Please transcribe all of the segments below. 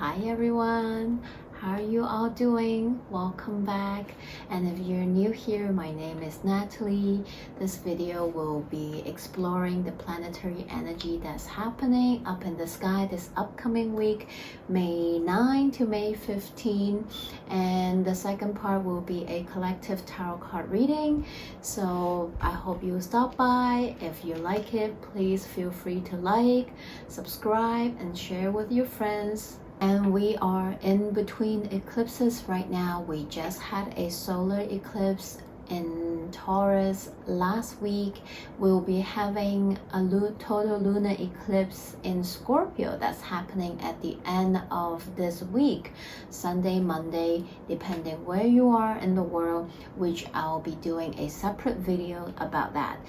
Hi everyone, how are you all doing? Welcome back. And if you're new here, my name is Natalie. This video will be exploring the planetary energy that's happening up in the sky this upcoming week, May 9 to May 15. And the second part will be a collective tarot card reading. So I hope you stop by. If you like it, please feel free to like, subscribe, and share with your friends. And we are in between eclipses right now. We just had a solar eclipse in Taurus last week. We'll be having a total lunar eclipse in Scorpio that's happening at the end of this week, Sunday, Monday, depending where you are in the world, which I'll be doing a separate video about that.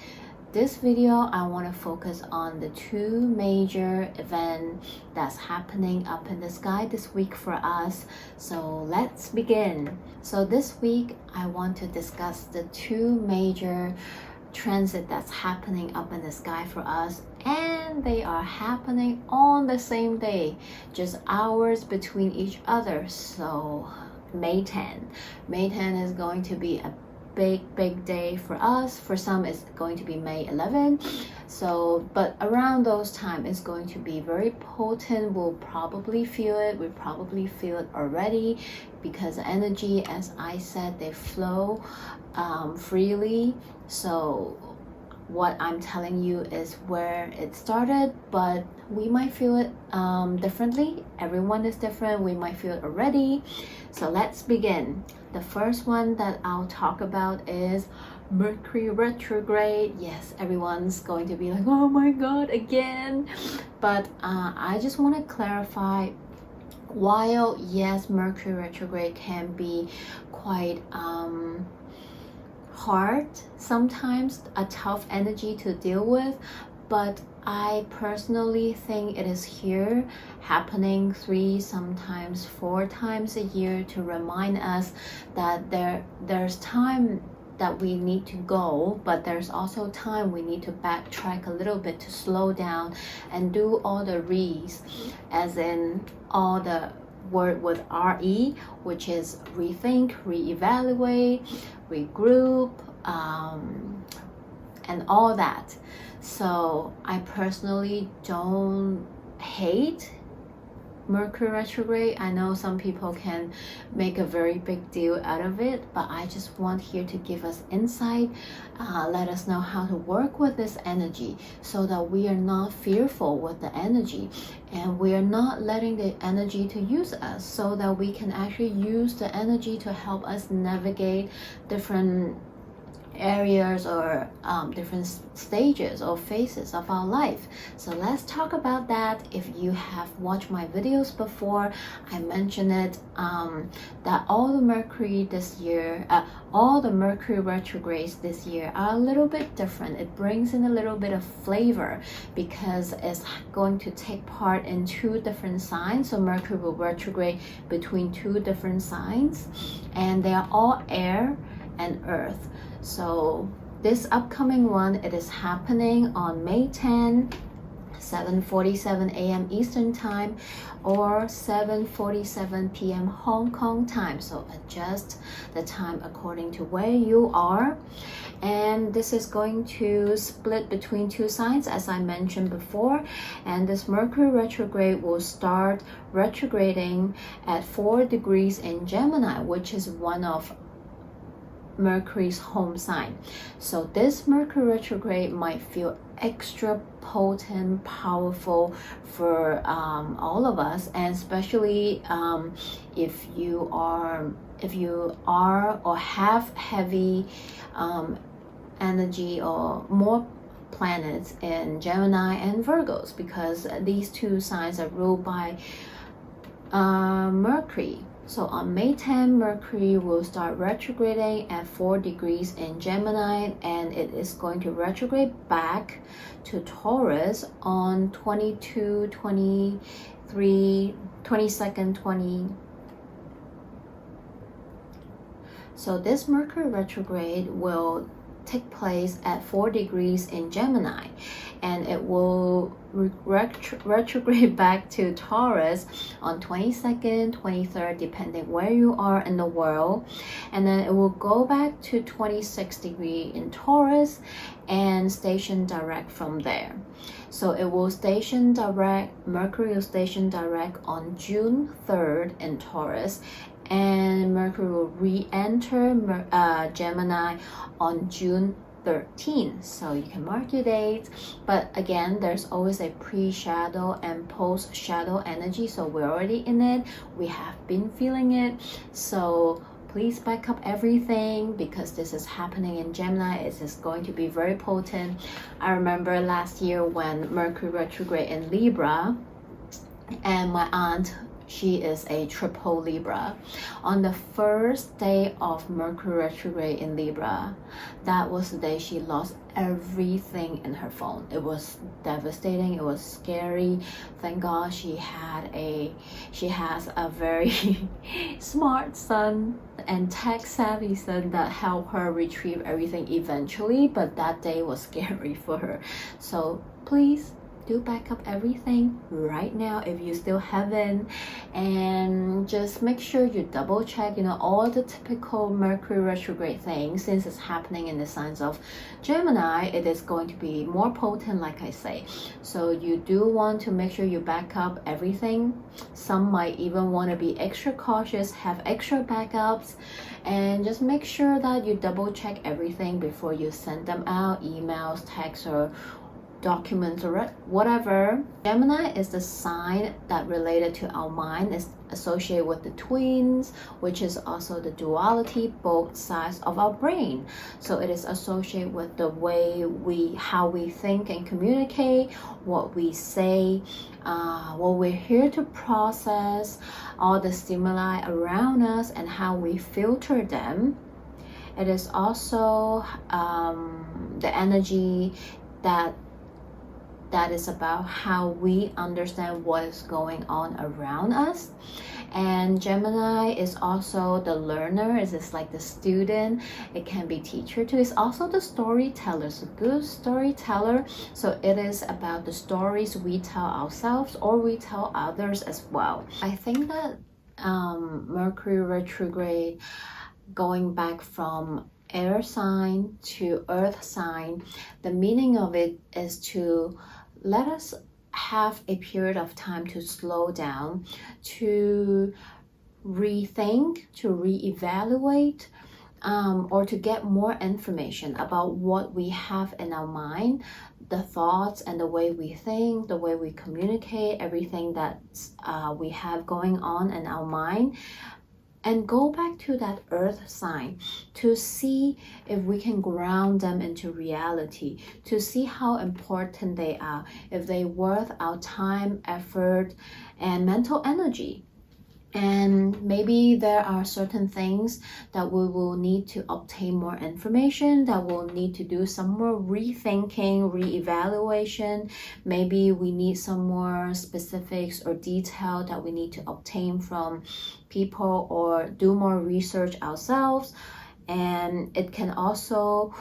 This video, I want to focus on the two major events that's happening up in the sky this week for us. So let's begin. So this week, I want to discuss the two major transit that's happening up in the sky for us, and they are happening on the same day, just hours between each other. So May 10 is going to be a big day for us. For some it's going to be May 11. So but around those time it's going to be very potent. We'll probably feel it. We probably feel it already, because the energy, as I said, they flow freely. So what I'm telling you is where it started, but we might feel it differently. Everyone is different. We might feel it already. So let's begin. The first one that I'll talk about is Mercury Retrograde. Yes, everyone's going to be like, oh my god, again. But I just want to clarify, while yes, Mercury Retrograde can be quite hard, sometimes a tough energy to deal with, but I personally think it is here happening 3, sometimes 4 times a year to remind us that there's time that we need to go, but there's also time we need to backtrack a little bit, to slow down and do all the re's, as in all the word with RE, which is rethink, reevaluate, regroup, and all that. So I personally don't hate Mercury retrograde. I know some people can make a very big deal out of it, but I just want here to give us insight, let us know how to work with this energy so that we are not fearful with the energy, and we are not letting the energy to use us, so that we can actually use the energy to help us navigate different areas or different stages or phases of our life. So let's talk about that. If you have watched my videos before, I mentioned it, that all the Mercury this year, all the Mercury retrogrades this year are a little bit different. It brings in a little bit of flavor because it's going to take part in 2 different signs. So Mercury will retrograde between 2 different signs, and they are all air and earth. So this upcoming one, it is happening on May 10, 7:47 a.m. Eastern time or 7:47 p.m. Hong Kong time. So adjust the time according to where you are. And this is going to split between 2 signs, as I mentioned before. And this Mercury retrograde will start retrograding at 4 degrees in Gemini, which is one of Mercury's home sign. So this Mercury retrograde might feel extra potent, powerful for all of us, and especially if you are or have heavy energy or more planets in Gemini and Virgos, because these 2 signs are ruled by Mercury. So on May 10, Mercury will start retrograding at 4 degrees in Gemini, and it is going to retrograde back to Taurus on 22, 23, 22nd, 20. So this Mercury retrograde will take place at 4 degrees in Gemini, and it will retrograde back to Taurus on 22nd, 23rd, depending where you are in the world, and then it will go back to 26 degree in Taurus and station direct from there. So it will station direct, Mercury will station direct on June 3rd in Taurus, and Mercury will re-enter Gemini on June 13th. So you can mark your dates, but again, there's always a pre-shadow and post-shadow energy, so we're already in it, we have been feeling it, so please back up everything because this is happening in Gemini. It is going to be very potent. I remember last year when Mercury retrograde in Libra, and my aunt, she is a triple Libra. On the first day of Mercury retrograde in Libra, that was the day she lost everything in her phone. It was devastating, it was scary. Thank God she has a very smart son and tech savvy son that helped her retrieve everything eventually, but that day was scary for her. So please do back up everything right now if you still haven't, and just make sure you double check, you know, all the typical Mercury retrograde things. Since it's happening in the signs of Gemini, it is going to be more potent, like I say, so you do want to make sure you back up everything. Some might even want to be extra cautious, have extra backups, and just make sure that you double check everything before you send them out, emails, texts, or documents, or whatever. Gemini is the sign that related to our mind, is associated with the twins, which is also the duality, both sides of our brain. So it is associated with the way how we think and communicate, what we say, what we're here to process, all the stimuli around us and how we filter them. It is also the energy that is about how we understand what is going on around us. And Gemini is also the learner. It's just like the student. It can be teacher too. It's also the storyteller. It's a good storyteller. So it is about the stories we tell ourselves or we tell others as well. I think that Mercury retrograde, going back from air sign to earth sign, the meaning of it is to let us have a period of time to slow down, to rethink, to reevaluate, or to get more information about what we have in our mind, the thoughts and the way we think, the way we communicate, everything that we have going on in our mind. And go back to that earth sign to see if we can ground them into reality, to see how important they are, if they're worth our time, effort, and mental energy. And maybe there are certain things that we will need to obtain more information, that we'll need to do some more rethinking, reevaluation. Maybe we need some more specifics or detail that we need to obtain from people or do more research ourselves. And it can also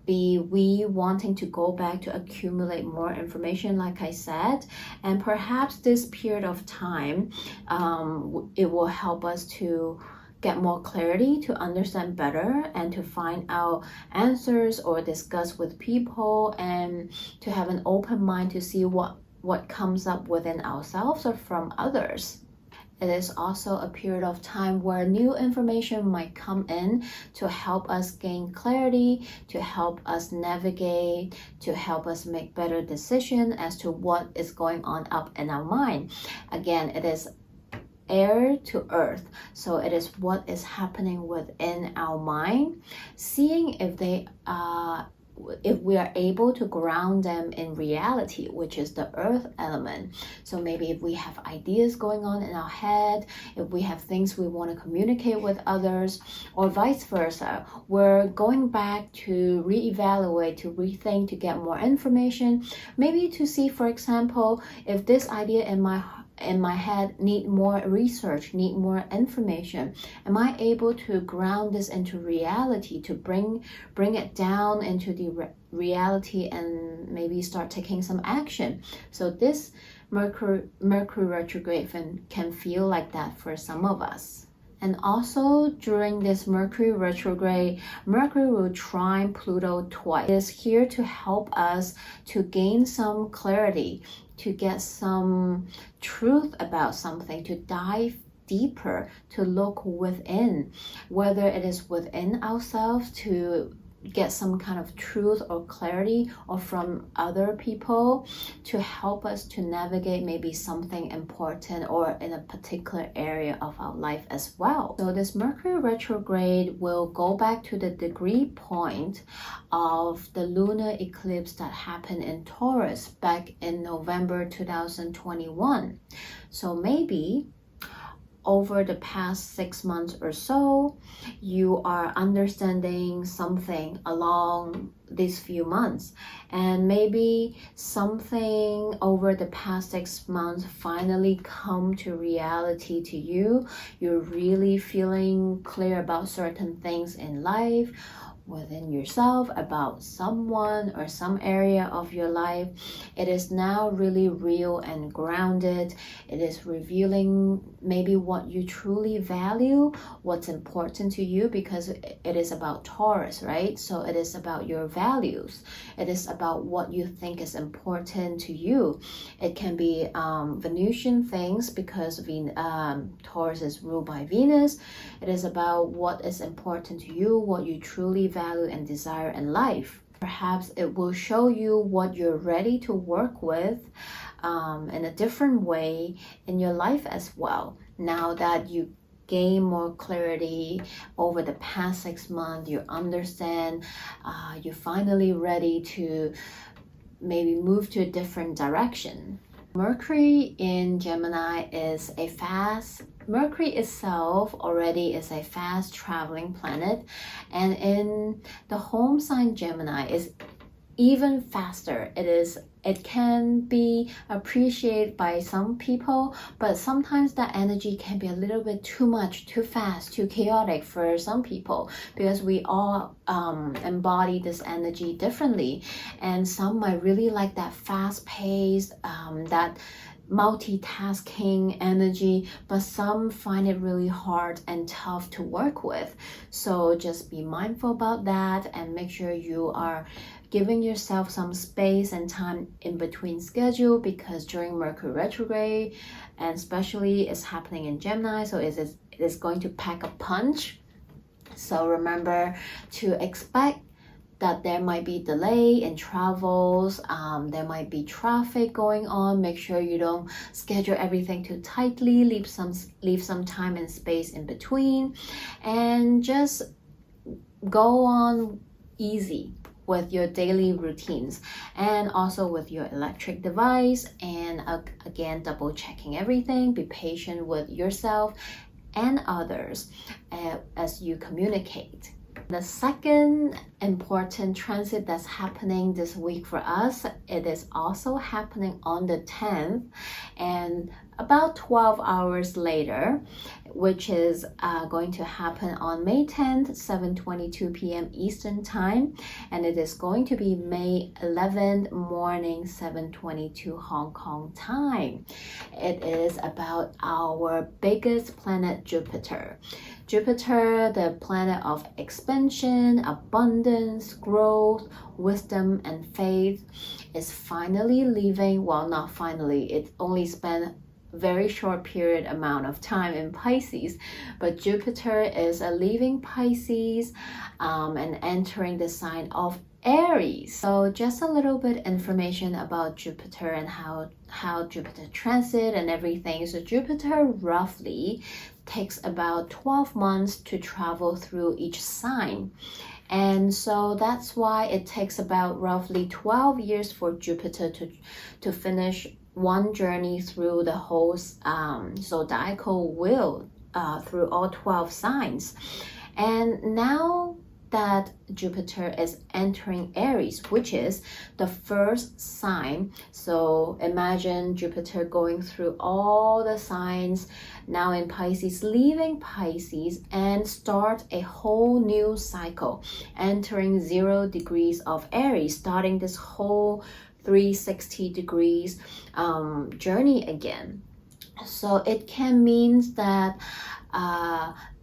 be we wanting to go back to accumulate more information, like I said, and perhaps this period of time it will help us to get more clarity, to understand better, and to find out answers or discuss with people, and to have an open mind to see what comes up within ourselves or from others. It is also a period of time where new information might come in to help us gain clarity, to help us navigate, to help us make better decisions as to what is going on up in our mind. Again, it is air to earth, so it is what is happening within our mind, seeing if we are able to ground them in reality, which is the earth element. So maybe if we have ideas going on in our head, if we have things we want to communicate with others, or vice versa, we're going back to reevaluate, to rethink, to get more information, maybe to see, for example, if this idea in in my head need more research, need more information? Am I able to ground this into reality, to bring it down into the reality and maybe start taking some action? So this Mercury retrograde can feel like that for some of us. And also during this Mercury retrograde, Mercury will trine Pluto twice. It is here to help us to gain some clarity, to get some truth about something, to dive deeper, to look within, whether it is within ourselves to get some kind of truth or clarity, or from other people to help us to navigate maybe something important or in a particular area of our life as well. So this Mercury retrograde will go back to the degree point of the lunar eclipse that happened in Taurus back in November 2021. So maybe over the past 6 months or so, you are understanding something along these few months, and maybe something over the past 6 months finally come to reality to you. You're really feeling clear about certain things in life, within yourself, about someone or some area of your life. It is now really real and grounded. It is revealing maybe what you truly value, what's important to you, because it is about Taurus, right? So it is about your values. It is about what you think is important to you. It can be Venusian things, because Taurus is ruled by Venus. It is about what is important to you, what you truly value and desire in life. Perhaps it will show you what you're ready to work with in a different way in your life as well. Now that you gain more clarity over the past 6 months, you understand, you're finally ready to maybe move to a different direction. Mercury in Gemini is Mercury itself already is a fast traveling planet, and in the home sign Gemini is even faster. It can be appreciated by some people, but sometimes that energy can be a little bit too much, too fast, too chaotic for some people, because we all embody this energy differently. And some might really like that fast pace, that multitasking energy, but some find it really hard and tough to work with. So just be mindful about that and make sure you are giving yourself some space and time in between schedule, because during Mercury retrograde, and especially it's happening in Gemini, so it is going to pack a punch. So remember to expect that there might be delay in travels, there might be traffic going on. Make sure you don't schedule everything too tightly, leave some time and space in between, and just go on easy with your daily routines, and also with your electric device. And again, double checking everything. Be patient with yourself and others as you communicate. The second important transit that's happening this week for us, it is also happening on the 10th, and about 12 hours later, which is going to happen on May 10th, 7:22 p.m. Eastern Time, and it is going to be May 11th morning, 7:22 Hong Kong time. It is about our biggest planet, Jupiter. Jupiter, the planet of expansion, abundance, growth, wisdom, and faith, is finally leaving. Well, not finally, it only spent very short period amount of time in Pisces, but Jupiter is leaving Pisces and entering the sign of Aries. So just a little bit information about Jupiter and how Jupiter transit and everything. So Jupiter roughly takes about 12 months to travel through each sign. And so that's why it takes about roughly 12 years for Jupiter to finish one journey through the whole zodiacal wheel, through all 12 signs. And now that Jupiter is entering Aries, which is the first sign. So imagine Jupiter going through all the signs now in Pisces, leaving Pisces and start a whole new cycle, entering 0 degrees of Aries, starting this whole 360 degrees journey again. So it can mean that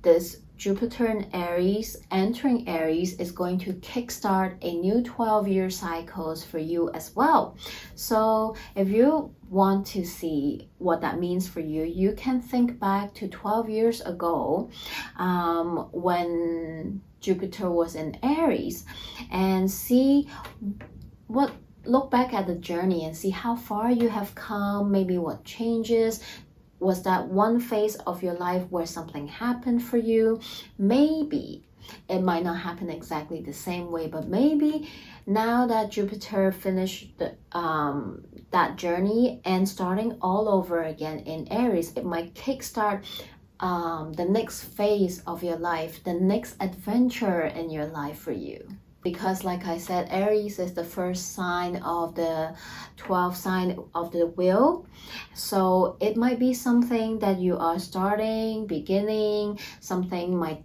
this Jupiter in Aries entering Aries is going to kickstart a new 12-year cycles for you as well. So if you want to see what that means for you, you can think back to 12 years ago when Jupiter was in Aries and see look back at the journey and see how far you have come, maybe what changes. Was that one phase of your life where something happened for you? Maybe it might not happen exactly the same way, but maybe now that Jupiter finished that journey and starting all over again in Aries, it might kickstart the next phase of your life, the next adventure in your life for you. Because like I said, Aries is the first sign of the 12 sign of the wheel. So it might be something that you are beginning, something might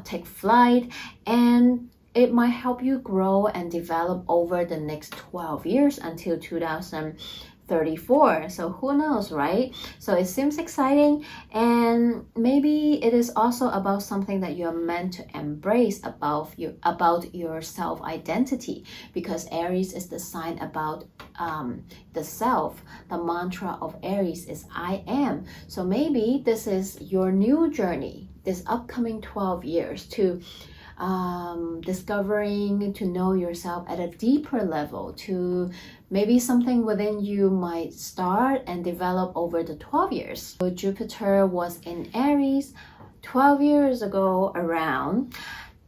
take flight, and it might help you grow and develop over the next 12 years until 2034. So who knows, right? So it seems exciting, and maybe it is also about something that you're meant to embrace about your self-identity, because Aries is the sign about the self. The mantra of Aries is I am. So maybe this is your new journey, this upcoming 12 years to discovering to know yourself at a deeper level, to maybe something within you might start and develop over the 12 years. So Jupiter was in Aries 12 years ago, around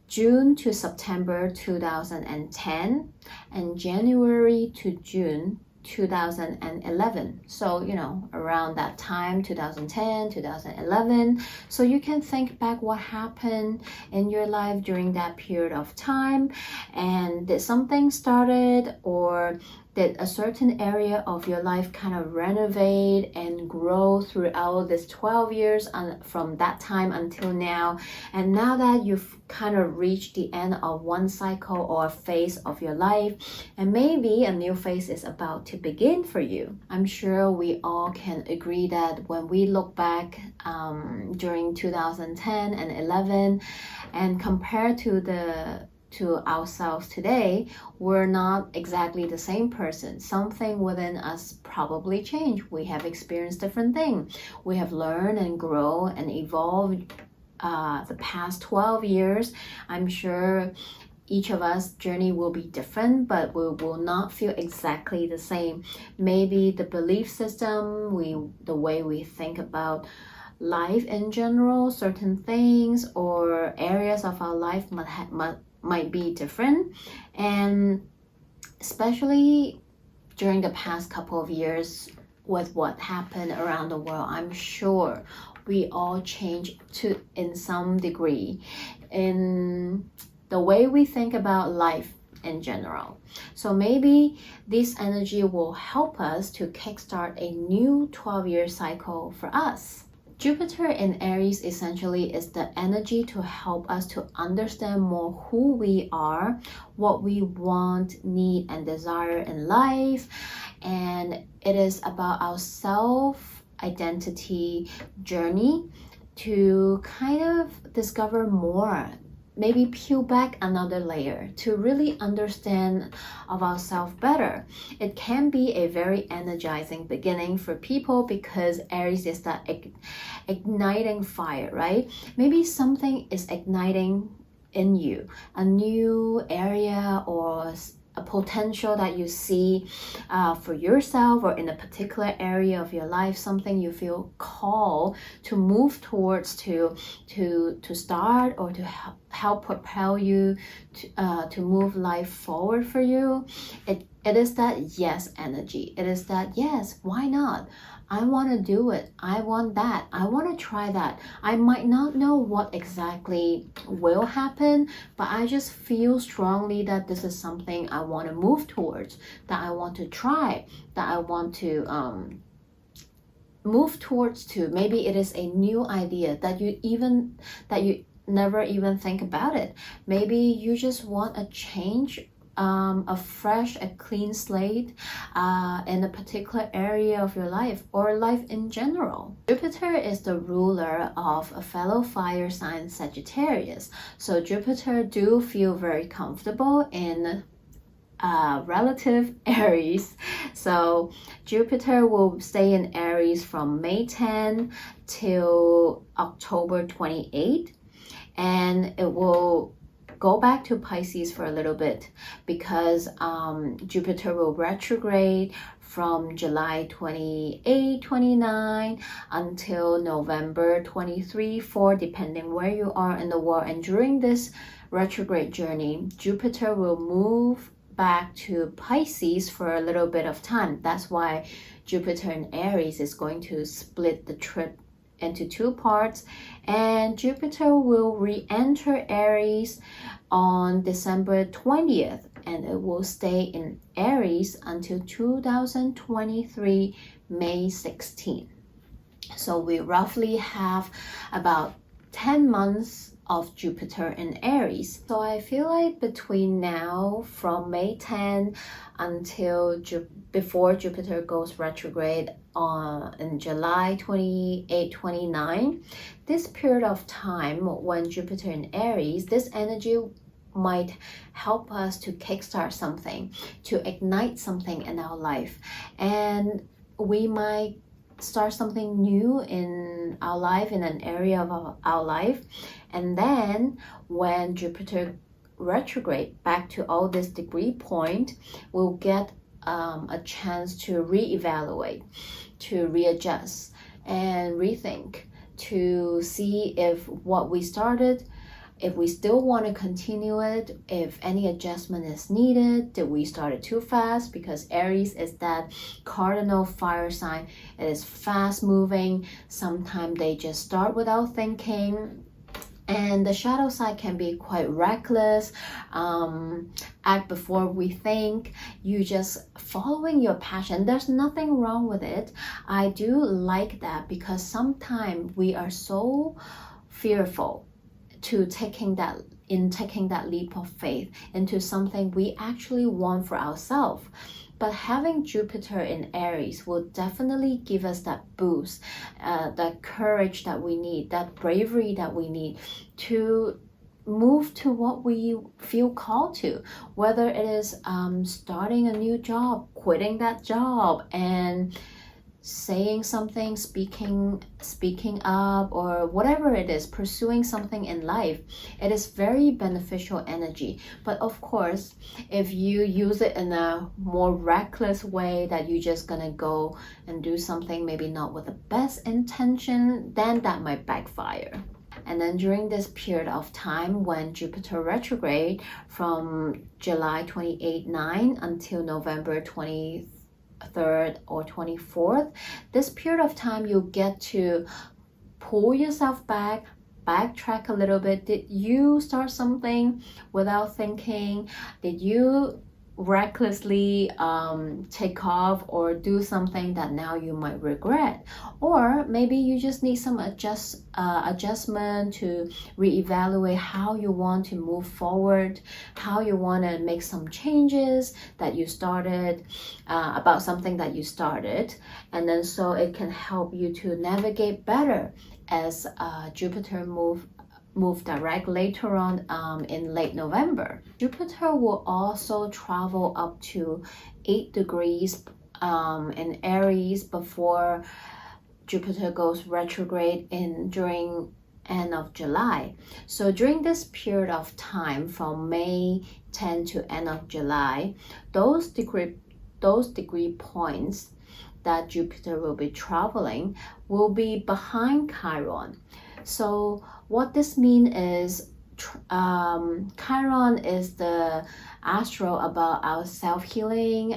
June to September 2010 and January to June 2011. So, you know, around that time, 2010, 2011. So you can think back what happened in your life during that period of time, and did something started, or did a certain area of your life kind of renovate and grow throughout this 12 years from that time until now. And now that you've kind of reached the end of one cycle or a phase of your life, and maybe a new phase is about to begin for you. I'm sure we all can agree that when we look back during 2010 and 11 and compare to ourselves today, we're not exactly the same person. Something within us probably changed. We have experienced different things. We have learned and grown and evolved the past 12 years. I'm sure each of us journey will be different, but we will not feel exactly the same. Maybe the belief system, the way we think about life in general, certain things or areas of our life might be different. And especially during the past couple of years with what happened around the world, I'm sure we all changed in some degree in the way we think about life in general. So maybe this energy will help us to kickstart a new 12-year cycle for us. Jupiter in Aries essentially is the energy to help us to understand more who we are, what we want, need, and desire in life. And it is about our self-identity journey to kind of discover more, maybe peel back another layer to really understand of ourselves better. It can be a very energizing beginning for people because Aries is that igniting fire, right? Maybe something is igniting in you, a new area or a potential that you see for yourself or in a particular area of your life, something you feel called to move towards, to start, or to help propel you to move life forward for you. It is that yes energy. It is that yes, why not? I want to do it. I want that. I want to try that. I might not know what exactly will happen, but I just feel strongly that this is something I want to move towards, that I want to try, that I want to move towards to. Maybe it is a new idea that you never even think about it. Maybe you just want a change, a fresh, a clean slate in a particular area of your life or life in general. Jupiter is the ruler of a fellow fire sign Sagittarius. So Jupiter do feel very comfortable in relative Aries. So Jupiter will stay in Aries from May 10 till October 28, and it will go back to Pisces for a little bit because Jupiter will retrograde from July 28, 29 until November 23, 4, depending where you are in the world. And during this retrograde journey, Jupiter will move back to Pisces for a little bit of time. That's why Jupiter in Aries is going to split the trip into two parts, and Jupiter will re-enter Aries on December 20th, and it will stay in Aries until 2023 May 16. So we roughly have about 10 months of Jupiter in Aries. So I feel like between now, from May 10 until before Jupiter goes retrograde in July 28, 29, this period of time when Jupiter in Aries, this energy might help us to kickstart something, to ignite something in our life, and we might start something new in our life, in an area of our life. And then when Jupiter retrograde back to all this degree point, we'll get a chance to reevaluate, to readjust and rethink, to see if what we started, if we still want to continue it, if any adjustment is needed. Did we start it too fast? Because Aries is that cardinal fire sign. It is fast moving. Sometimes they just start without thinking. And the shadow side can be quite reckless, act before we think. You just following your passion. There's nothing wrong with it. I do like that because sometimes we are so fearful to taking that leap of faith into something we actually want for ourselves. But having Jupiter in Aries will definitely give us that boost, that courage that we need, that bravery that we need to move to what we feel called to, whether it is starting a new job, quitting that job, and saying something, speaking up, or whatever it is, pursuing something in life. It is very beneficial energy. But of course, if you use it in a more reckless way, that you're just gonna go and do something maybe not with the best intention, then that might backfire. And then during this period of time when Jupiter retrograde from July 28-9 until November 23rd or 24th, this period of time you get to pull yourself back, backtrack a little bit. Did you start something without thinking? Did you recklessly take off or do something that now you might regret? Or maybe you just need some adjustment to reevaluate how you want to move forward, how you want to make some changes that you started, about something that you started, and then so it can help you to navigate better as Jupiter move direct later on in late November. Jupiter will also travel up to 8 degrees in Aries before Jupiter goes retrograde during end of July. So during this period of time from May 10 to end of July, those degree points that Jupiter will be traveling will be behind Chiron. So what this means is Chiron is the astro about our self-healing,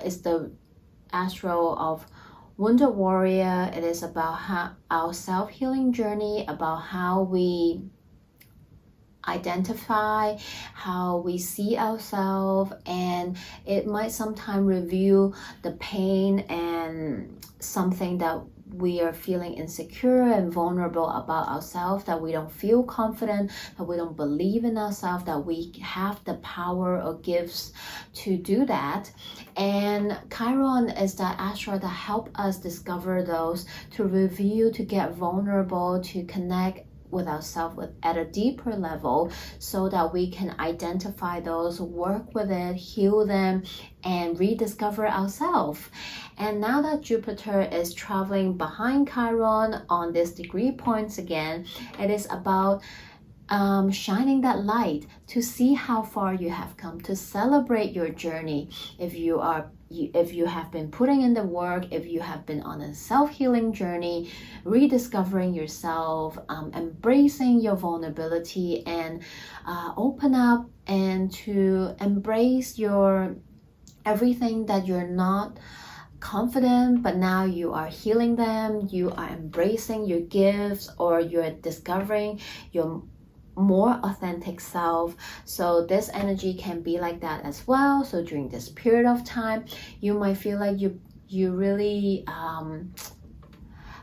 is the astro of Wounded Warrior. It is about our self-healing journey, about how we identify, how we see ourselves, and it might sometimes reveal the pain and something that we are feeling insecure and vulnerable about ourselves, that we don't feel confident, that we don't believe in ourselves, that we have the power or gifts to do that. And Chiron is that asteroid that help us discover those, to reveal, to get vulnerable, to connect with ourselves at a deeper level, so that we can identify those, work with it, heal them, and rediscover ourselves. And now that Jupiter is traveling behind Chiron on this degree points again, it is about shining that light to see how far you have come, to celebrate your journey. If you have been putting in the work, if you have been on a self-healing journey, rediscovering yourself, embracing your vulnerability, and open up and to embrace your everything that you're not confident, but now you are healing them, you are embracing your gifts, or you're discovering your more authentic self. So this energy can be like that as well. So during this period of time, you might feel like you really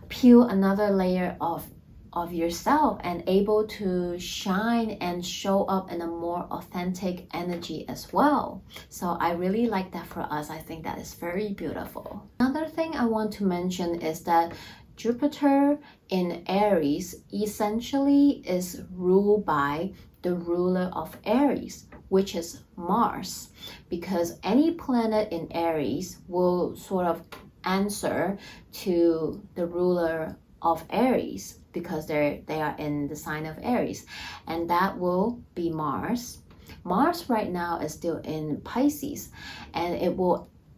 peel another layer of yourself and able to shine and show up in a more authentic energy as well. So I really like that for us. I think that is very beautiful. Another thing I want to mention is that Jupiter in Aries essentially is ruled by the ruler of Aries, which is Mars, because any planet in Aries will sort of answer to the ruler of Aries, because they are in the sign of Aries, and that will be Mars. Mars right now is still in Pisces,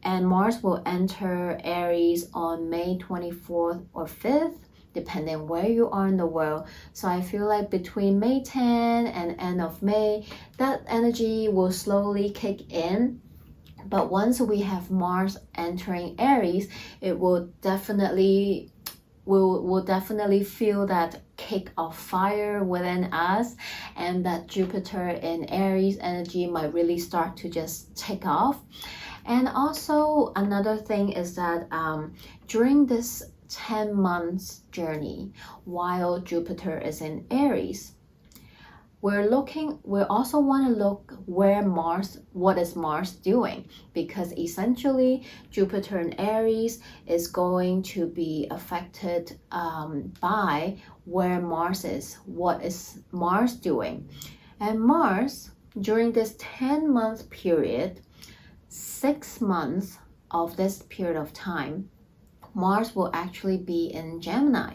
and Mars will enter Aries on May 24th or 5th, depending where you are in the world. So I feel like between May 10 and end of May, that energy will slowly kick in. But once we have Mars entering Aries, it will definitely feel that kick of fire within us, and that Jupiter in Aries energy might really start to just take off. And also another thing is that during this 10 months journey, while Jupiter is in Aries, we also want to look what is Mars doing, because essentially Jupiter in Aries is going to be affected by where Mars is. What is Mars doing? And Mars, during this 10-month period, 6 months of this period of time, Mars will actually be in Gemini.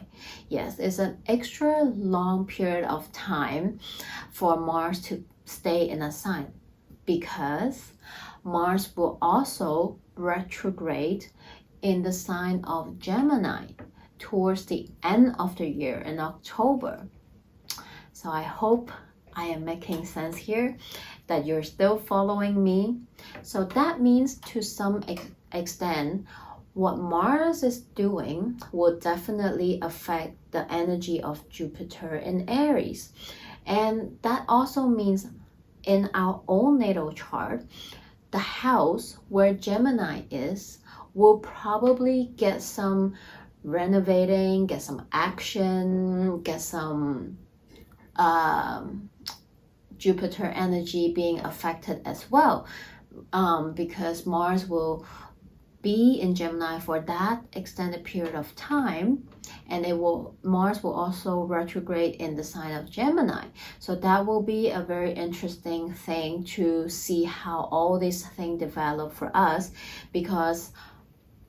Yes, it's an extra long period of time for Mars to stay in a sign, because Mars will also retrograde in the sign of Gemini towards the end of the year in October. So I hope I am making sense here, that you're still following me. So that means to some extent, what Mars is doing will definitely affect the energy of Jupiter in Aries. And that also means in our own natal chart, the house where Gemini is will probably get some renovating, get some action, get some Jupiter energy being affected as well, because Mars will be in Gemini for that extended period of time, and Mars will also retrograde in the sign of Gemini. So that will be a very interesting thing to see how all these things develop for us, because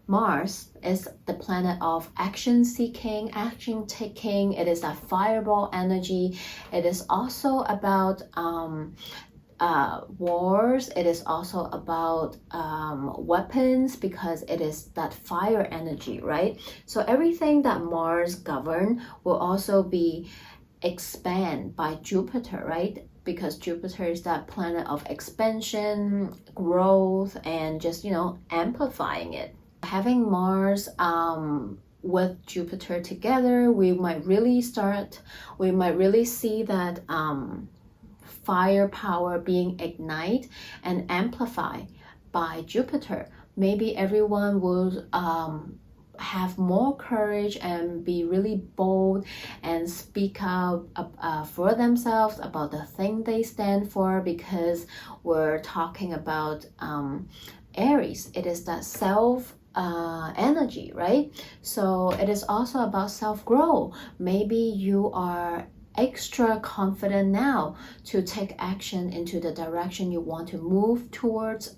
Mars is the planet of action seeking, action taking. It is that fireball energy. It is also about wars. It is also about weapons, because it is that fire energy, right? So everything that Mars govern will also be expand by Jupiter, right? Because Jupiter is that planet of expansion, growth, and just amplifying it. Having Mars with Jupiter together, we might really see that firepower being ignited and amplified by Jupiter. Maybe everyone will have more courage and be really bold and speak up for themselves about the thing they stand for, because we're talking about Aries. It is that self energy, right? So it is also about self-growth. Maybe you are extra confident now to take action into the direction you want to move towards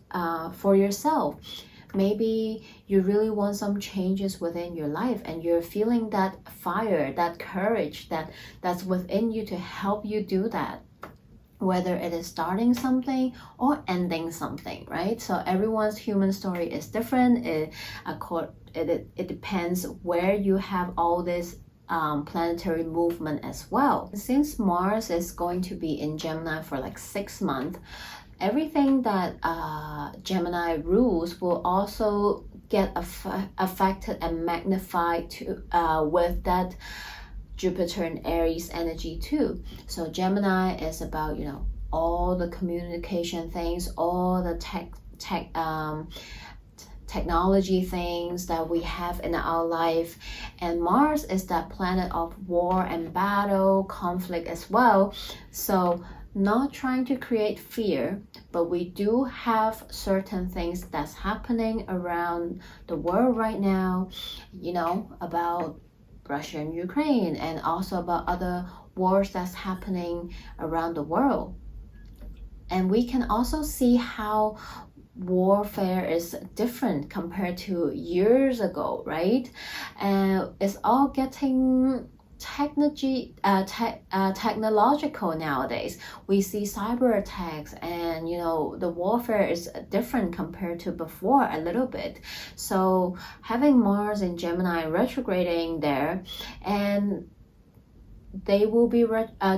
for yourself. Maybe you really want some changes within your life and you're feeling that fire, that courage that's within you to help you do that, whether it is starting something or ending something, right? So everyone's human story is different. It depends where you have all this planetary movement as well. Since Mars is going to be in Gemini for like 6 months, everything that Gemini rules will also get affected and magnified to with that Jupiter and Aries energy too. So Gemini is about, you know, all the communication things, all the technology things that we have in our life. And Mars is that planet of war and battle, conflict as well. So not trying to create fear, but we do have certain things that's happening around the world right now, you know, about Russia and Ukraine, and also about other wars that's happening around the world. And we can also see how warfare is different compared to years ago, right? And it's all getting technological nowadays. We see cyber attacks, and you know, the warfare is different compared to before a little bit. So having Mars and Gemini retrograding there, and they will be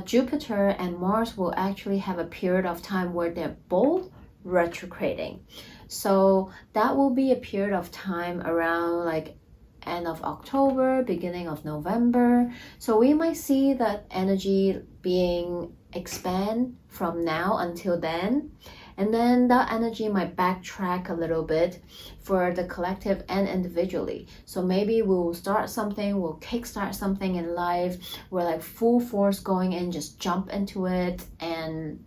Jupiter and Mars will actually have a period of time where they're both retrograding. So that will be a period of time around like end of October, beginning of November. So we might see that energy being expand from now until then. And then that energy might backtrack a little bit for the collective and individually. So maybe we'll start something, we'll kickstart something in life. We're like full force going in, just jump into it. And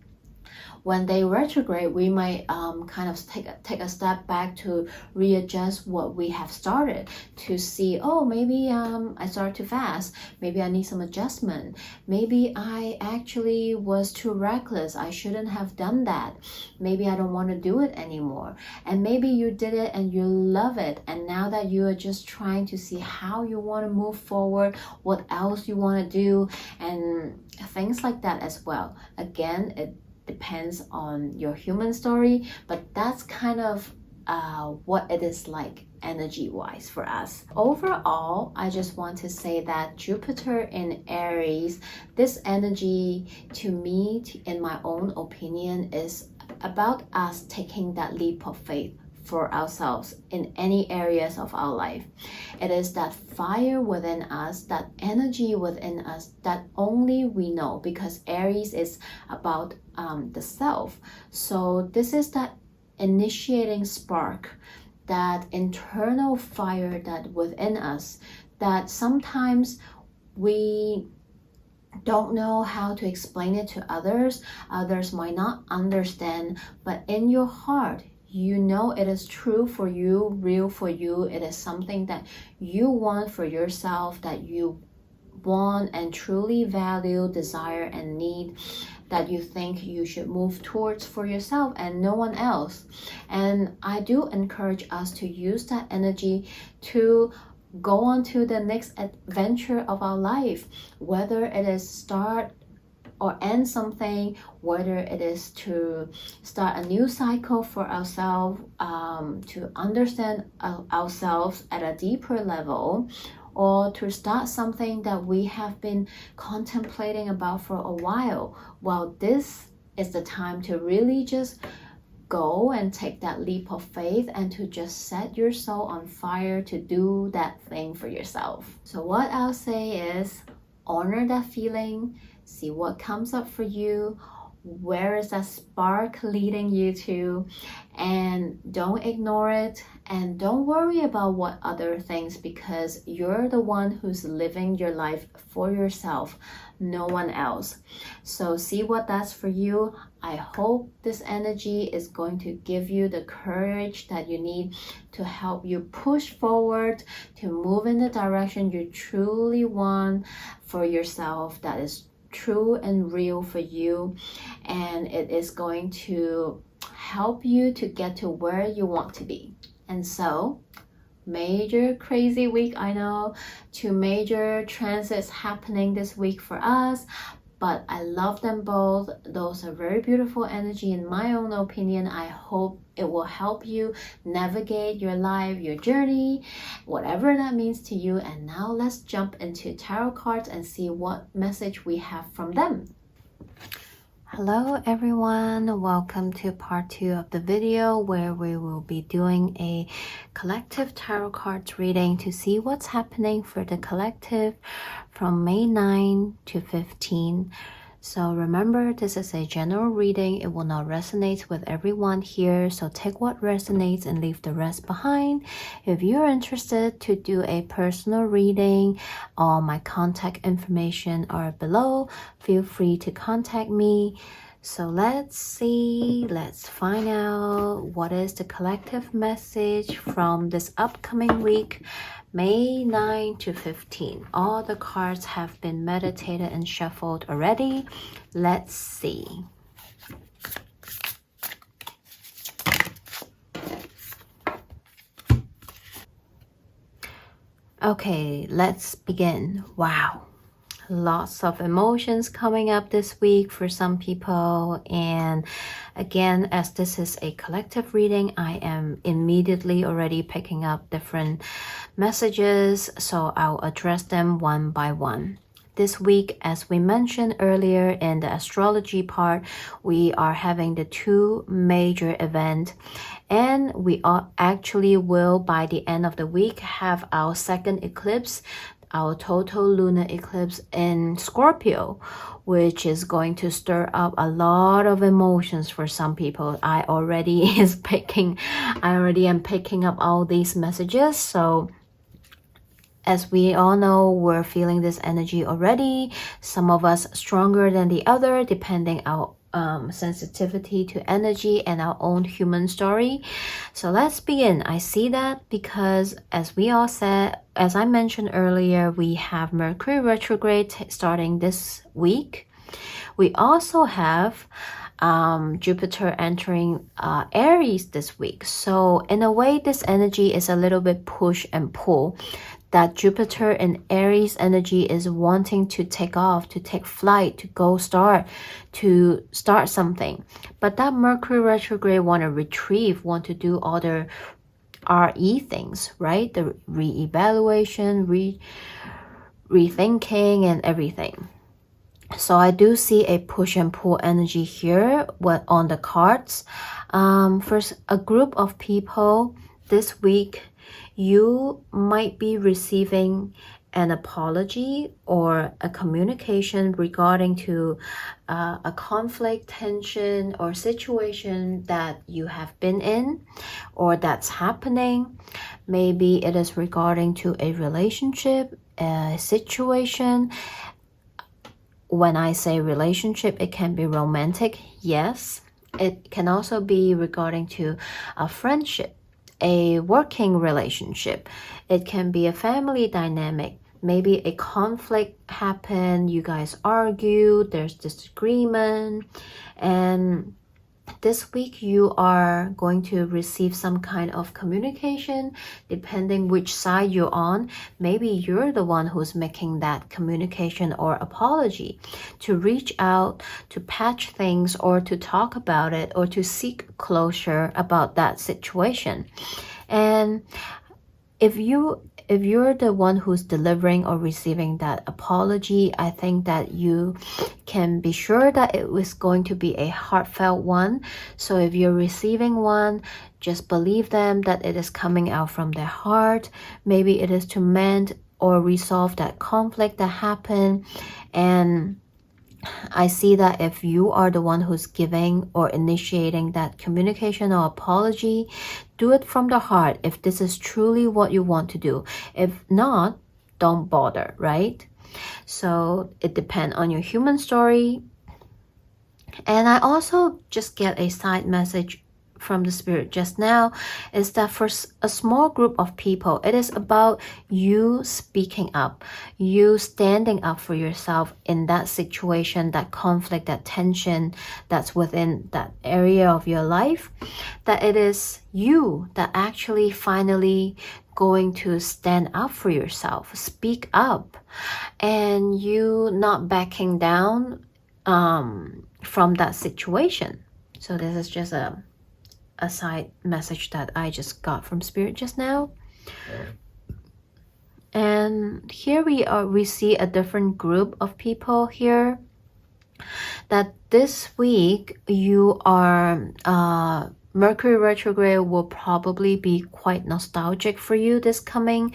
when they retrograde, we might kind of take a step back to readjust what we have started, to see, oh, maybe I started too fast. Maybe I need some adjustment. Maybe I actually was too reckless. I shouldn't have done that. Maybe I don't want to do it anymore. And maybe you did it and you love it. And now that you are just trying to see how you want to move forward, what else you want to do, and things like that as well. Again, it depends on your human story, but that's kind of what it is like energy wise for us. Overall, I just want to say that Jupiter in Aries, this energy to me, in my own opinion, is about us taking that leap of faith for ourselves in any areas of our life. It is that fire within us, that energy within us that only we know, because Aries is about the self. So this is that initiating spark, that internal fire that within us, that sometimes we don't know how to explain it to others. Others might not understand, but in your heart, you know it is true for you, real for you. It is something that you want for yourself, that you want and truly value, desire, and need, that you think you should move towards for yourself and no one else. And I do encourage us to use that energy to go on to the next adventure of our life, whether it is start or end something, whether it is to start a new cycle for ourselves, to understand ourselves at a deeper level, or to start something that we have been contemplating about for a while. Well, this is the time to really just go and take that leap of faith and to just set your soul on fire to do that thing for yourself. So what I'll say is honor that feeling, see what comes up for you, where is that spark leading you to, and don't ignore it, and don't worry about what other things, because you're the one who's living your life for yourself, no one else. So see what that's for you. I hope this energy is going to give you the courage that you need to help you push forward, to move in the direction you truly want for yourself, that is true and real for you, and it is going to help you to get to where you want to be. And so, major crazy week, I know, 2 major transits happening this week for us, but I love them both. Those are very beautiful energy in my own opinion. I hope it will help you navigate your life, your journey, whatever that means to you. And now let's jump into tarot cards and see what message we have from them. Hello everyone, welcome to part 2 of the video where we will be doing a collective tarot cards reading to see what's happening for the collective from May 9 to 15. So remember, this is a general reading. It will not resonate with everyone here, so take what resonates and leave the rest behind. If you're interested to do a personal reading, all my contact information are below. Feel free to contact me. So let's see, let's find out what is the collective message from this upcoming week, May 9 to 15. All the cards have been meditated and shuffled already. Let's see. Okay, let's begin. Wow. Lots of emotions coming up this week for some people, and again, as this is a collective reading, I am immediately already picking up different messages, so I'll address them one by one. This week, as we mentioned earlier in the astrology part, we are having the 2 major events, and we actually will by the end of the week have our second eclipse, our total lunar eclipse in Scorpio, which is going to stir up a lot of emotions for some people. I already am picking up all these messages. So as we all know, we're feeling this energy already. Some of us stronger than the other, depending our sensitivity to energy and our own human story. So let's begin. I see that because as we all said, as I mentioned earlier, we have Mercury Retrograde starting this week. We also have Jupiter entering Aries this week. So in a way, this energy is a little bit push and pull. That Jupiter and Aries energy is wanting to take off, to take flight, to start something. But that Mercury retrograde want to retrieve, want to do all the RE things, right? The re-evaluation, rethinking and everything. So I do see a push and pull energy here on the cards. For a group of people this week, you might be receiving an apology or a communication regarding to a conflict, tension, or situation that you have been in or that's happening. Maybe it is regarding to a relationship, a situation. When I say relationship, it can be romantic, yes. It can also be regarding to a friendship, a working relationship. It can be a family dynamic. Maybe a conflict happened, you guys argue, there's disagreement, and this week you are going to receive some kind of communication depending which side you're on. Maybe you're the one who's making that communication or apology to reach out, to patch things, or to talk about it, or to seek closure about that situation. And if you if you're the one who's delivering or receiving that apology, I think that you can be sure that it was going to be a heartfelt one. So if you're receiving one, just believe them that it is coming out from their heart. Maybe it is to mend or resolve that conflict that happened. And I see that if you are the one who's giving or initiating that communication or apology, do it from the heart if this is truly what you want to do. If not, don't bother, right? So it depends on your human story. And I also just get a side message from the spirit just now, is that for a small group of people, it is about you speaking up, you standing up for yourself in that situation, that conflict, that tension that's within that area of your life, that it is you that actually finally going to stand up for yourself, speak up, and you not backing down from that situation. So this is just a side message that I just got from spirit just now. And here we see a different group of people here, that this week you are Mercury retrograde will probably be quite nostalgic for you this coming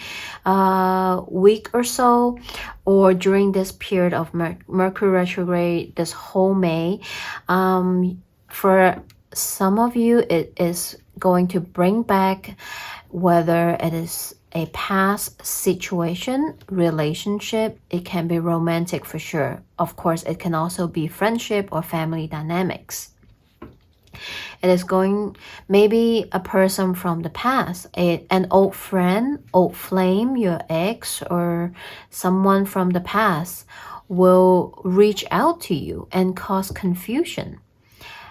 week or so, or during this period of Mercury retrograde, this whole May. For some of you, it is going to bring back, whether it is a past situation, relationship, it can be romantic for sure. Of course, it can also be friendship or family dynamics. It is going, maybe a person from the past, an old friend, old flame, your ex, or someone from the past will reach out to you and cause confusion.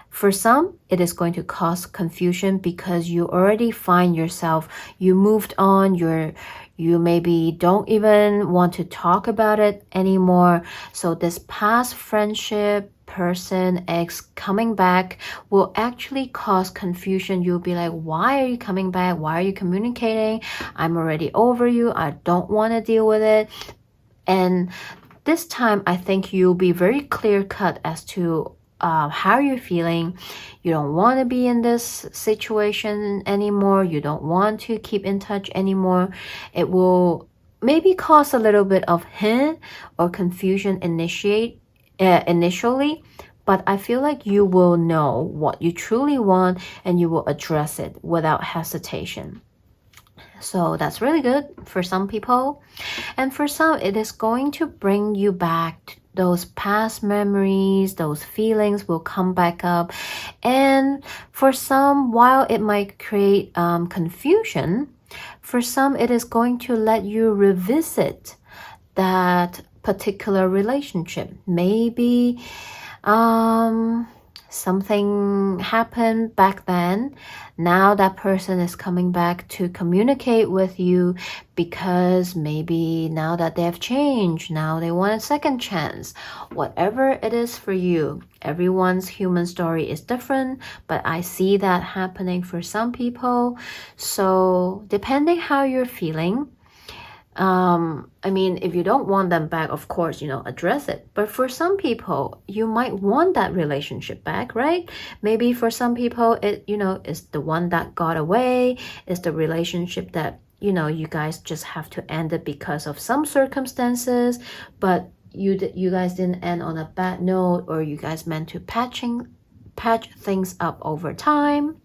For some, it is going to cause confusion because you already find yourself, you moved on, you maybe don't even want to talk about it anymore. So this past friendship, person, ex coming back will actually cause confusion. You'll be like, why are you coming back? Why are you communicating? I'm already over you. I don't want to deal with it. And this time, I think you'll be very clear cut as to how you're feeling. You don't want to be in this situation anymore. You don't want to keep in touch anymore. It will maybe cause a little bit of or confusion initially, but I feel like you will know what you truly want and you will address it without hesitation. So that's really good for some people. And for some, it is going to bring you back to those past memories, those feelings will come back up. And for some, while it might create confusion, for some, it is going to let you revisit that particular relationship. Maybe something happened back then. Now that person is coming back to communicate with you because maybe now that they have changed, now they want a second chance. Whatever it is for you, everyone's human story is different, but I see that happening for some people. So depending how you're feeling, I mean, if you don't want them back, of course, address it. But for some people, you might want that relationship back, right? Maybe for some people, it, is the one that got away, is the relationship that, you guys just have to end it because of some circumstances, but you guys didn't end on a bad note, or you guys meant to patch things up over time.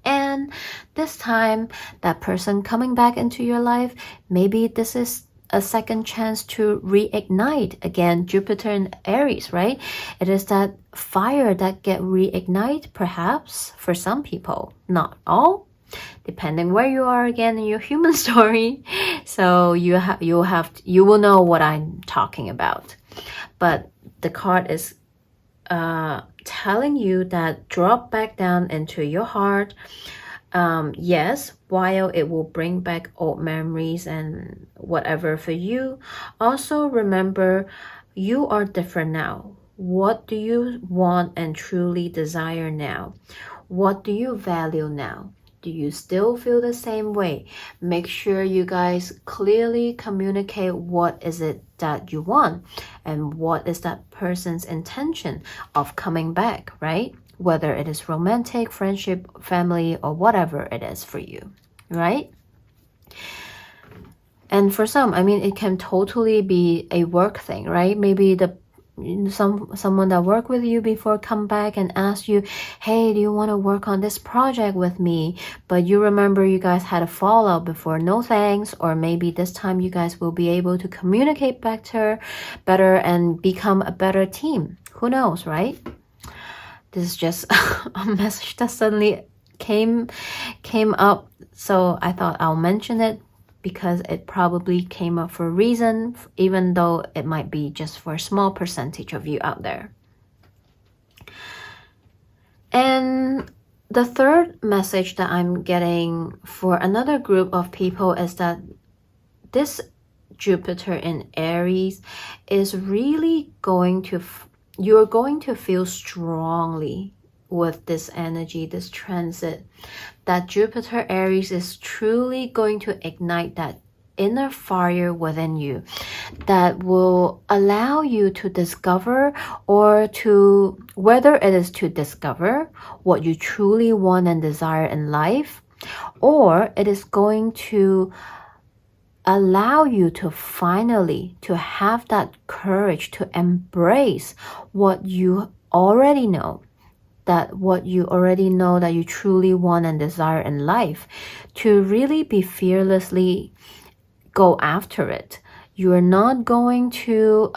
And this time, that person coming back into your life, maybe this is a second chance to reignite again. Jupiter and Aries, right? It is that fire that get reignite, perhaps, for some people. Not all, depending where you are again in your human story. So you will know what I'm talking about. But the card is telling you that drop back down into your heart. Yes, while it will bring back old memories and whatever for you, also remember you are different now. What do you want and truly desire now? What do you value now? Do you still feel the same way? Make sure you guys clearly communicate what is it that you want and what is that person's intention of coming back, right? Whether it is romantic, friendship, family, or whatever it is for you, right? And for some, I mean, it can totally be a work thing, right? Maybe someone that worked with you before come back and ask you, hey, do you want to work on this project with me? But you remember you guys had a fallout before, no thanks. Or maybe this time you guys will be able to communicate better and become a better team. Who knows, right? This is just a message that suddenly came up, so I thought I'll mention it, because it probably came up for a reason, even though it might be just for a small percentage of you out there. And the third message that I'm getting for another group of people is that this Jupiter in Aries is really going to, you're going to feel strongly with this energy, this transit, that Jupiter Aries is truly going to ignite that inner fire within you that will allow you to discover, or to, whether it is to discover what you truly want and desire in life, or it is going to allow you to finally to have that courage to embrace what you already know, that you truly want and desire in life, to really be fearlessly go after it. You are not going to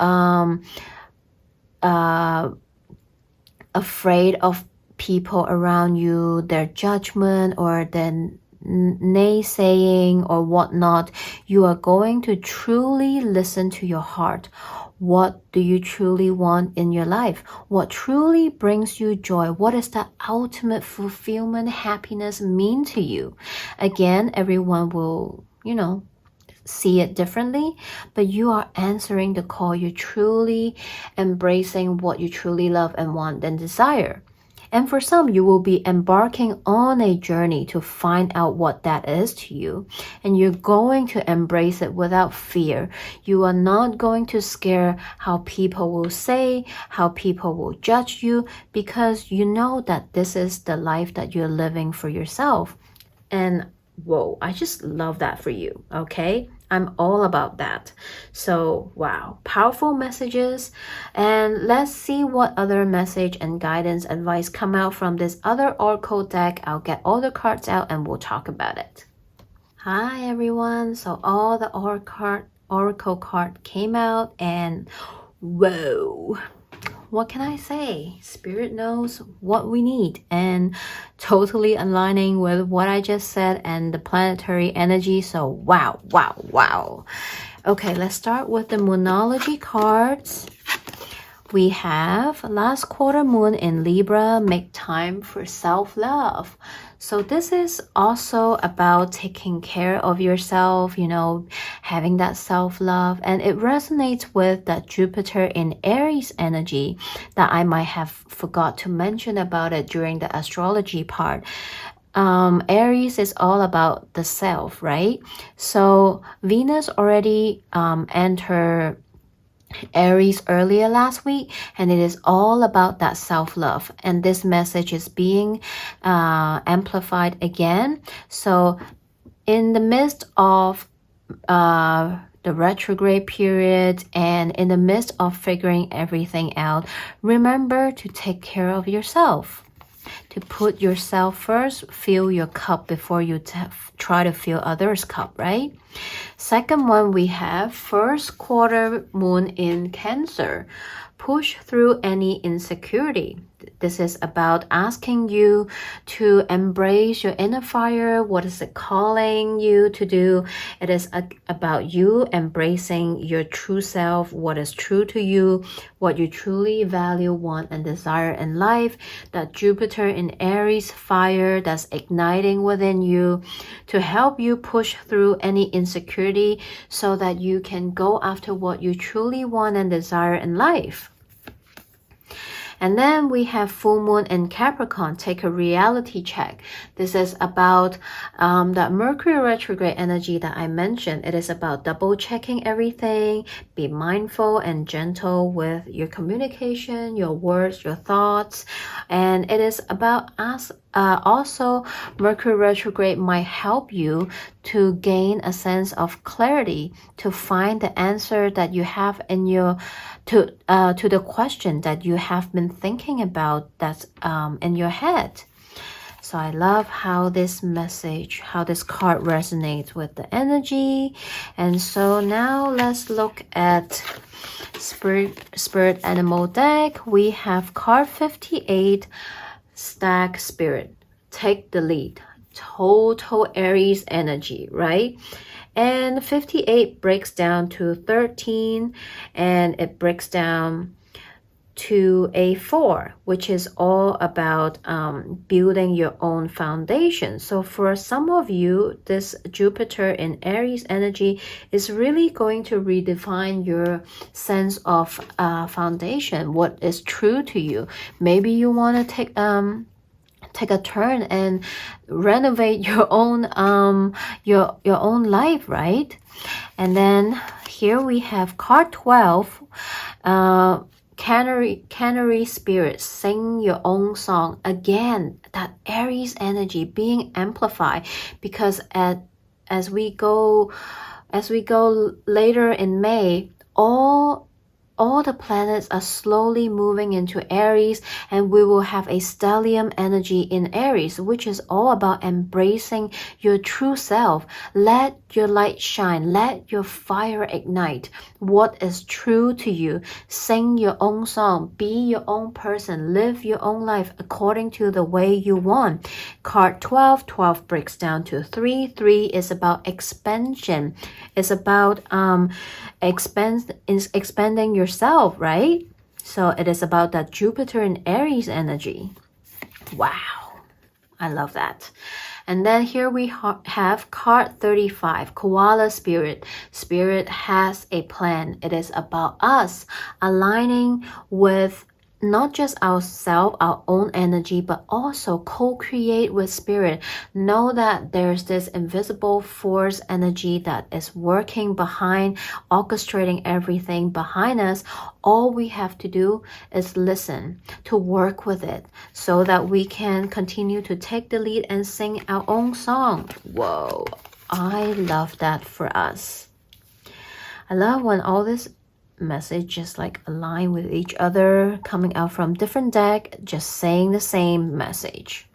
afraid of people around you, their judgment or their naysaying or whatnot. You are going to truly listen to your heart. What do you truly want in your life? What truly brings you joy? What is the ultimate fulfillment, happiness mean to you? Again, everyone will, see it differently, but you are answering the call. You're truly embracing what you truly love and want and desire. And for some, you will be embarking on a journey to find out what that is to you. And you're going to embrace it without fear. You are not going to scare how people will say, how people will judge you, because you know that this is the life that you're living for yourself. And whoa, I just love that for you, okay? I'm all about that. So, wow, powerful messages. And let's see what other message and guidance advice come out from this other oracle deck. I'll get all the cards out and we'll talk about it. Hi, everyone. So all the oracle card came out, and whoa. What can I say? Spirit knows what we need, and totally aligning with what I just said and the planetary energy. So wow. Okay, let's start with the Moonology cards. We have last quarter moon in Libra, make time for self-love. So this is also about taking care of yourself, having that self-love. And it resonates with that Jupiter in Aries energy that I might have forgot to mention about it during the astrology part. Aries is all about the self, right? So Venus already entered Aries earlier last week, and it is all about that self-love, and this message is being amplified again. So in the midst of the retrograde period and in the midst of figuring everything out, remember to take care of yourself, to put yourself first, fill your cup before you try to fill others' cup, right? Second one, we have first quarter moon in Cancer. Push through any insecurity. This is about asking you to embrace your inner fire. What is it calling you to do? It is about you embracing your true self, what is true to you, what you truly value, want, and desire in life. That Jupiter in Aries fire that's igniting within you to help you push through any insecurity so that you can go after what you truly want and desire in life. And then we have full moon in Capricorn. Take a reality check. This is about that Mercury retrograde energy that I mentioned. It is about double checking everything. Be mindful and gentle with your communication, your words, your thoughts. And it is about us. Also, Mercury retrograde might help you to gain a sense of clarity, to find the answer that you have in your to the question that you have been thinking about that's in your head. So I love how this message, how this card resonates with the energy. And so now let's look at spirit animal deck. We have card 58, Stag Spirit. Take the lead. Total Aries energy, right? And 58 breaks down to 13, and it breaks down to a 4, which is all about building your own foundation. So for some of you, this Jupiter in Aries energy is really going to redefine your sense of foundation, what is true to you. Maybe you want to take a turn and renovate your own your own life, right? And then here we have card 12, Canary Spirit. Sing your own song. Again, that Aries energy being amplified, because as we go later in May, all the planets are slowly moving into Aries, and we will have a stellium energy in Aries, which is all about embracing your true self. Let your light shine. Let your fire ignite. What is true to you? Sing your own song. Be your own person. Live your own life according to the way you want. Card 12. 12 breaks down to 3. 3 is about expansion. It's about expanding yourself, right? So it is about that Jupiter and Aries energy. Wow, I love that. And then here we have card 35, Koala Spirit. Spirit has a plan. It is about us aligning with not just ourselves, our own energy, but also co-create with Spirit. Know that there's this invisible force energy that is working behind, orchestrating everything behind us. All we have to do is listen, to work with it, so that we can continue to take the lead and sing our own song. Whoa, I love that for us. I love when all this messages like align with each other, coming out from different deck, just saying the same message.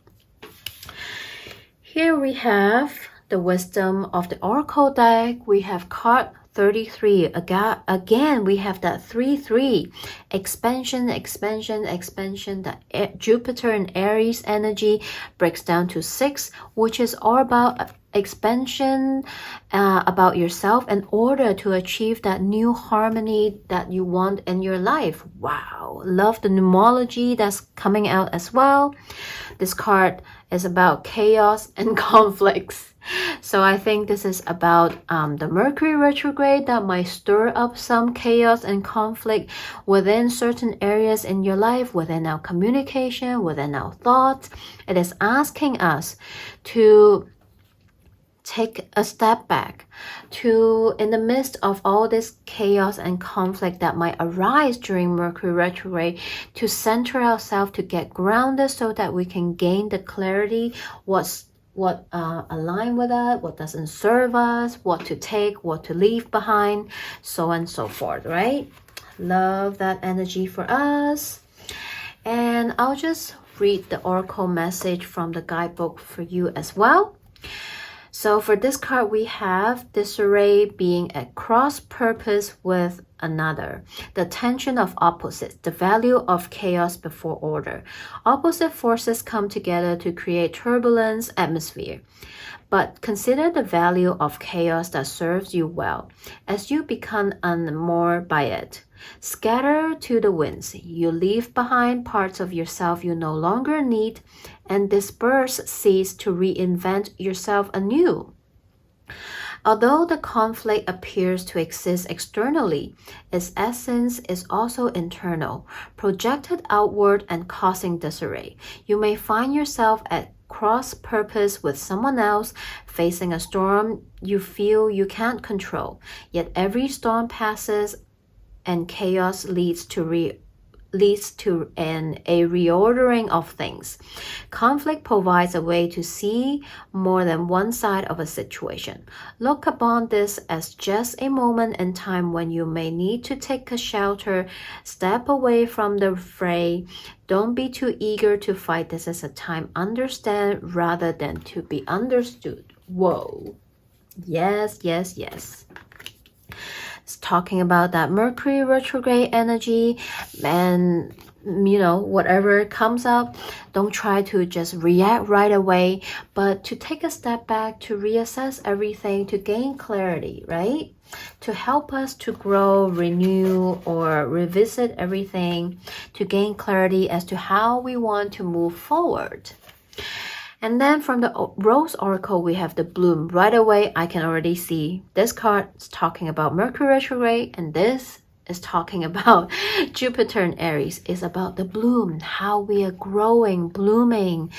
Here we have the wisdom of the Oracle deck. We have card 33. Again, we have that 3-3 expansion. That Jupiter and Aries energy breaks down to 6, which is all about expansion, about yourself in order to achieve that new harmony that you want in your life. Wow, love the numerology that's coming out as well. This card is about chaos and conflicts. So I think this is about the Mercury retrograde that might stir up some chaos and conflict within certain areas in your life, within our communication, within our thoughts. It is asking us to take a step back, to, in the midst of all this chaos and conflict that might arise during Mercury retrograde, to center ourselves, to get grounded so that we can gain the clarity, what align with us, what doesn't serve us, what to take, what to leave behind, so on and so forth, right? Love that energy for us. And I'll just read the oracle message from the guidebook for you as well. So for this card, we have disarray being at cross purpose with another, the tension of opposites, the value of chaos before order. Opposite forces come together to create turbulence atmosphere. But consider the value of chaos that serves you well as you become unmoored by it. Scatter to the winds. You leave behind parts of yourself you no longer need and disperse seeds to reinvent yourself anew. Although the conflict appears to exist externally, its essence is also internal, projected outward and causing disarray. You may find yourself at cross purpose with someone else, facing a storm you feel you can't control. Yet every storm passes and chaos leads to a reordering of things. Conflict provides a way to see more than one side of a situation. Look upon this as just a moment in time when you may need to take a shelter, step away from the fray. Don't be too eager to fight. This is a time understand rather than to be understood. Whoa. Yes, yes, yes. It's talking about that Mercury retrograde energy, and whatever comes up, don't try to just react right away, but to take a step back, to reassess everything, to gain clarity, right? To help us to grow, renew, or revisit everything, to gain clarity as to how we want to move forward. And then from the Rose Oracle, we have the bloom. Right away, I can already see this card is talking about Mercury retrograde, and this is talking about Jupiter and Aries. It's about the bloom, how we are growing, blooming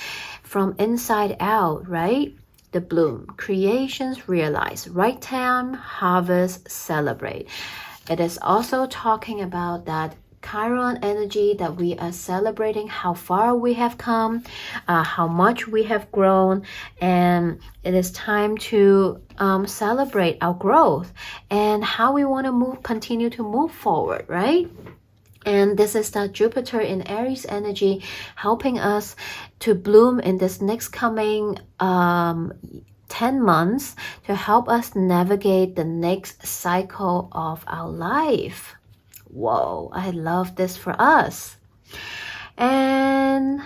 from inside out, right? The bloom, creations realize, right time, harvest, celebrate. It is also talking about that Chiron energy, that we are celebrating how far we have come, how much we have grown, and it is time to celebrate our growth and how we want to continue to move forward, right? And this is that Jupiter in Aries energy helping us to bloom in this next coming 10 months to help us navigate the next cycle of our life. Whoa, I love this for us. And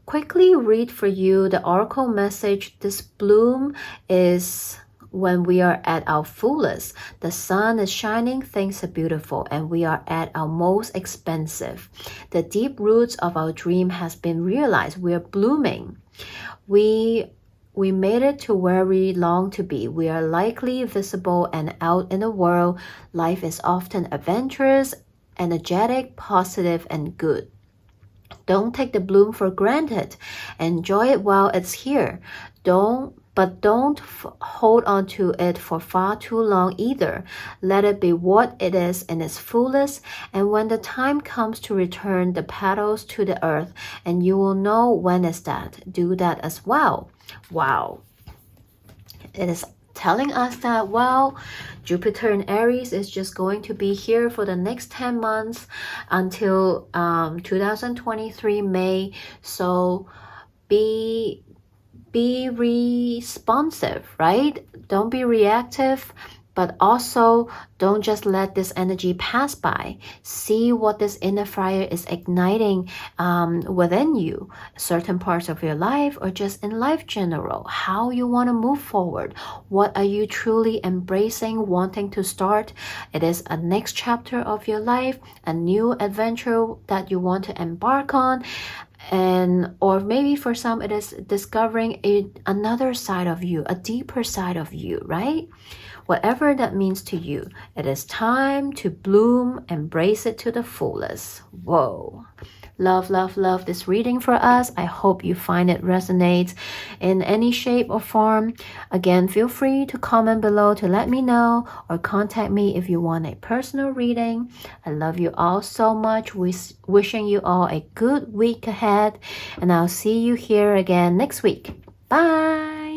quickly read for you the oracle message. This bloom is when we are at our fullest. The sun is shining, things are beautiful, and we are at our most expansive. The deep roots of our dream has been realized. We are blooming. We made it to where we long to be. We are likely visible and out in the world. Life is often adventurous, energetic, positive, and good. Don't take the bloom for granted. Enjoy it while it's here. Don't hold on to it for far too long either. Let it be what it is in its fullest, and when the time comes to return the petals to the earth, and you will know when is that. Do that as well. Wow. It is telling us that, well, Jupiter in Aries is just going to be here for the next 10 months until 2023 May. So be responsive, right? Don't be reactive, but also don't just let this energy pass by. See what this inner fire is igniting within you, certain parts of your life or just in life general, how you want to move forward. What are you truly embracing, wanting to start? It is a next chapter of your life, a new adventure that you want to embark on. Or maybe for some it is discovering another side of you, a deeper side of you, right? Whatever that means to you, it is time to bloom, embrace it to the fullest. Whoa. Love, love, love this reading for us. I hope you find it resonates in any shape or form. Again, feel free to comment below to let me know, or contact me if you want a personal reading. I love you all so much. Wishing you all a good week ahead, and I'll see you here again next week. Bye.